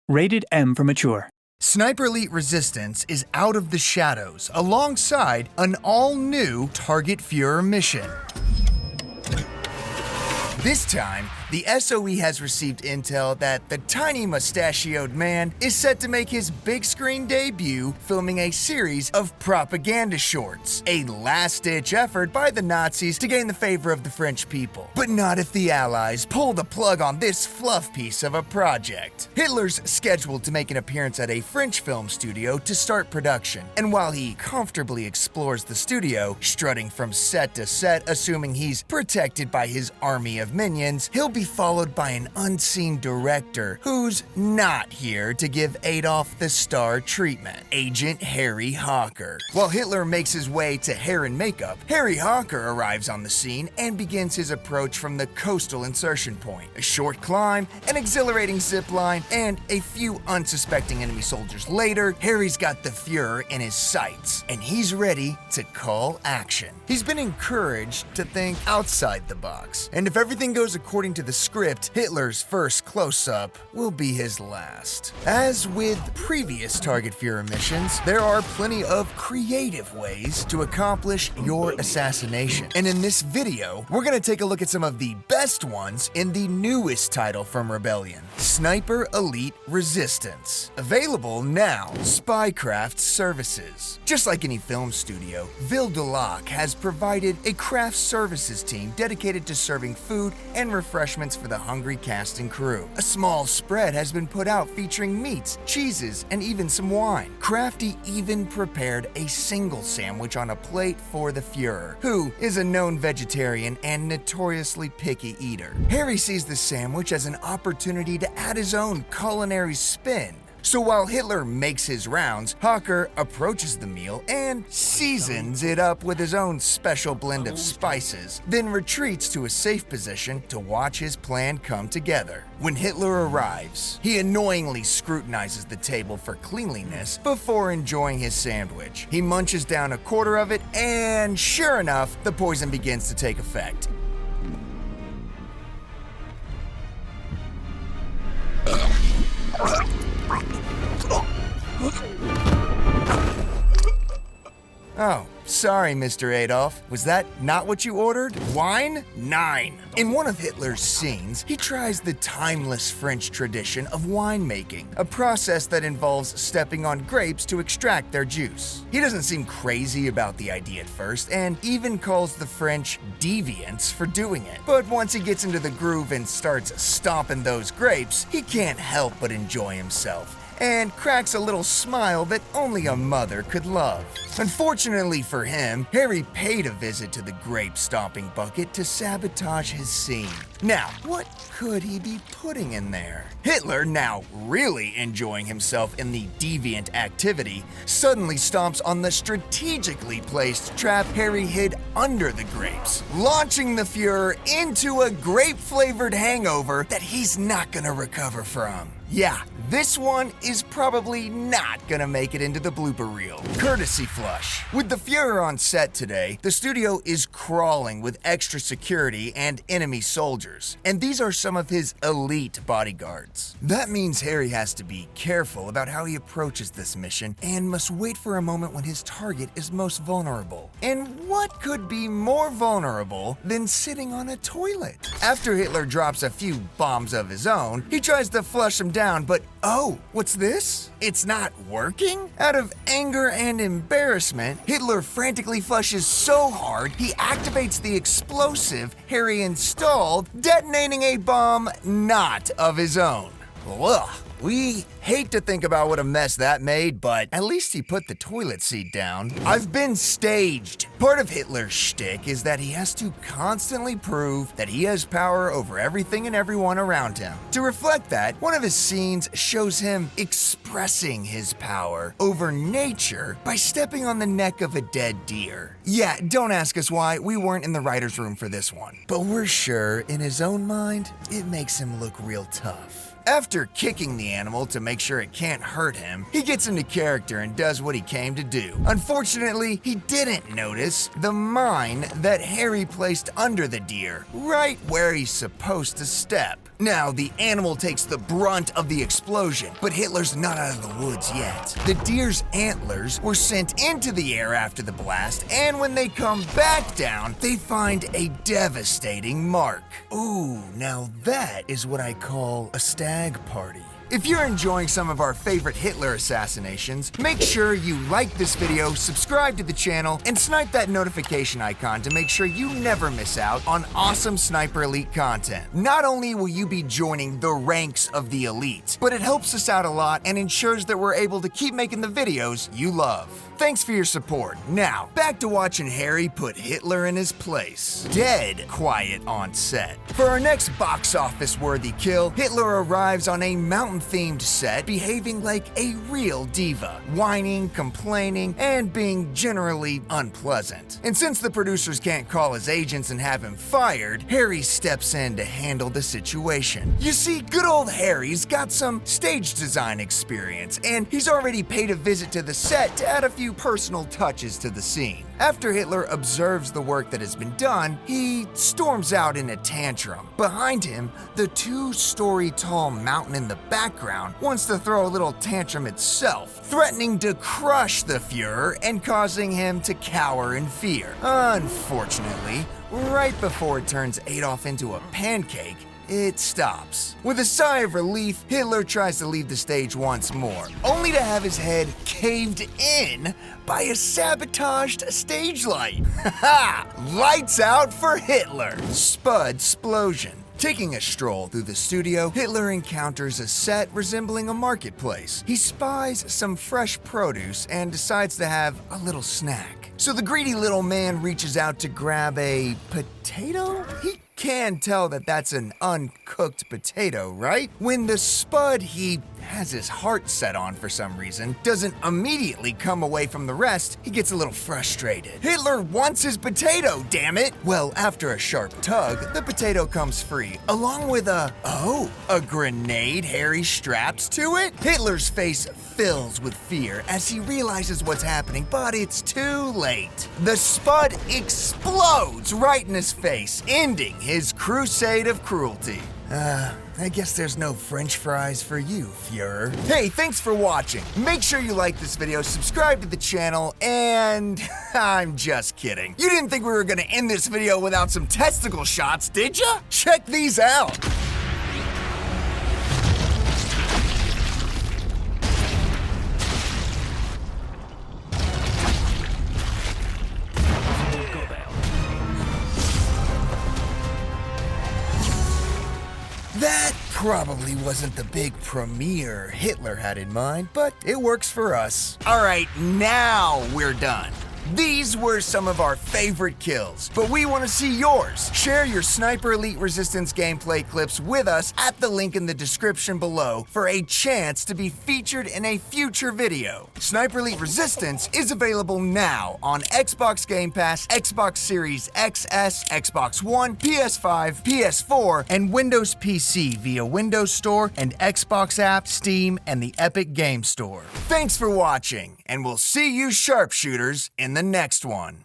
Rated M for mature. Sniper Elite Resistance is out of the shadows alongside an all-new Target Führer mission. This time, the SOE has received intel that the tiny mustachioed man is set to make his big screen debut filming a series of propaganda shorts, a last-ditch effort by the Nazis to gain the favor of the French people. But not if the Allies pull the plug on this fluff piece of a project. Hitler's scheduled to make an appearance at a French film studio to start production, and while he comfortably explores the studio, strutting from set to set assuming he's protected by his army of minions, he'll be followed by an unseen director who's not here to give Adolf the star treatment, Agent Harry Hawker. While Hitler makes his way to hair and makeup, Harry Hawker arrives on the scene and begins his approach from the coastal insertion point. A short climb, an exhilarating zip line, and a few unsuspecting enemy soldiers later, Harry's got the Führer in his sights, and he's ready to call action. He's been encouraged to think outside the box, and if everything goes according to the script, Hitler's first close-up will be his last. As with previous Target Führer missions, there are plenty of creative ways to accomplish your assassination. And in this video, we're gonna take a look at some of the best ones in the newest title from Rebellion, Sniper Elite Resistance. Available now, Spycraft Services. Just like any film studio, Ville de Lac has provided a craft services team dedicated to serving food and refreshments for the hungry cast and crew. A small spread has been put out featuring meats, cheeses, and even some wine. Crafty even prepared a single sandwich on a plate for the Führer, who is a known vegetarian and notoriously picky eater. Harry sees the sandwich as an opportunity to add his own culinary spin. So while Hitler makes his rounds, Hawker approaches the meal and seasons it up with his own special blend of spices, then retreats to a safe position to watch his plan come together. When Hitler arrives, he annoyingly scrutinizes the table for cleanliness before enjoying his sandwich. He munches down a quarter of it, and sure enough, the poison begins to take effect. Oh, sorry, Mr. Adolf. Was that not what you ordered? Wine? 9. In one of Hitler's scenes, he tries the timeless French tradition of winemaking, a process that involves stepping on grapes to extract their juice. He doesn't seem crazy about the idea at first, and even calls the French deviants for doing it. But once he gets into the groove and starts stomping those grapes, he can't help but enjoy himself, and cracks a little smile that only a mother could love. Unfortunately for him, Harry paid a visit to the grape-stomping bucket to sabotage his scene. Now, what could he be putting in there? Hitler, now really enjoying himself in the deviant activity, suddenly stomps on the strategically placed trap Harry hid under the grapes, launching the Führer into a grape-flavored hangover that he's not gonna recover from. Yeah, this one is probably not gonna make it into the blooper reel. Courtesy flush. With the Führer on set today, the studio is crawling with extra security and enemy soldiers, and these are some of his elite bodyguards. That means Harry has to be careful about how he approaches this mission and must wait for a moment when his target is most vulnerable. And what could be more vulnerable than sitting on a toilet? After Hitler drops a few bombs of his own, he tries to flush them down, but oh, what's this? It's not working? Out of anger and embarrassment, Hitler frantically flushes so hard he activates the explosive Harry installed, detonating a bomb not of his own. Ugh. We hate to think about what a mess that made, but at least he put the toilet seat down. I've been staged. Part of Hitler's shtick is that he has to constantly prove that he has power over everything and everyone around him. To reflect that, one of his scenes shows him expressing his power over nature by stepping on the neck of a dead deer. Yeah, don't ask us why, we weren't in the writer's room for this one. But we're sure, in his own mind, it makes him look real tough. After kicking the animal to make sure it can't hurt him, he gets into character and does what he came to do. Unfortunately, he didn't notice the mine that Harry placed under the deer, right where he's supposed to step. Now, the animal takes the brunt of the explosion, but Hitler's not out of the woods yet. The deer's antlers were sent into the air after the blast, and when they come back down, they find a devastating mark. Ooh, now that is what I call a stag party. If you're enjoying some of our favorite Hitler assassinations, make sure you like this video, subscribe to the channel, and snipe that notification icon to make sure you never miss out on awesome Sniper Elite content. Not only will you be joining the ranks of the elite, but it helps us out a lot and ensures that we're able to keep making the videos you love. Thanks for your support. Now, back to watching Harry put Hitler in his place. Dead quiet on set. For our next box office worthy kill, Hitler arrives on a mountain-themed set behaving like a real diva, whining, complaining, and being generally unpleasant. And since the producers can't call his agents and have him fired, Harry steps in to handle the situation. You see, good old Harry's got some stage design experience, and he's already paid a visit to the set to add a few personal touches to the scene. After Hitler observes the work that has been done, he storms out in a tantrum. Behind him, the 2-story tall mountain in the background wants to throw a little tantrum itself, threatening to crush the Fuhrer and causing him to cower in fear. Unfortunately, right before it turns Adolf into a pancake, it stops. With a sigh of relief, Hitler tries to leave the stage once more, only to have his head caved in by a sabotaged stage light. Haha! Lights out for Hitler! Spud Splosion. Taking a stroll through the studio, Hitler encounters a set resembling a marketplace. He spies some fresh produce and decides to have a little snack. So the greedy little man reaches out to grab a potato? He can tell that that's an uncooked potato, right? When the spud he has his heart set on for some reason doesn't immediately come away from the rest, he gets a little frustrated. Hitler wants his potato, damn it! Well, after a sharp tug, the potato comes free, along with a grenade Harry straps to it? Hitler's face fills with fear as he realizes what's happening, but it's too late. The spud explodes right in his face, ending his crusade of cruelty. I guess there's no French fries for you, Fuhrer. Hey, thanks for watching. Make sure you like this video, subscribe to the channel, and I'm just kidding. You didn't think we were gonna end this video without some testicle shots, did ya? Check these out. That probably wasn't the big premiere Hitler had in mind, but it works for us. All right, now we're done. These were some of our favorite kills, but we want to see yours. Share your Sniper Elite Resistance gameplay clips with us at the link in the description below for a chance to be featured in a future video. Sniper Elite Resistance is available now on Xbox Game Pass, Xbox Series XS, Xbox One, PS5, PS4, and Windows PC via Windows Store and Xbox app, Steam, and the Epic Game Store. Thanks for watching, and we'll see you sharpshooters in the next one.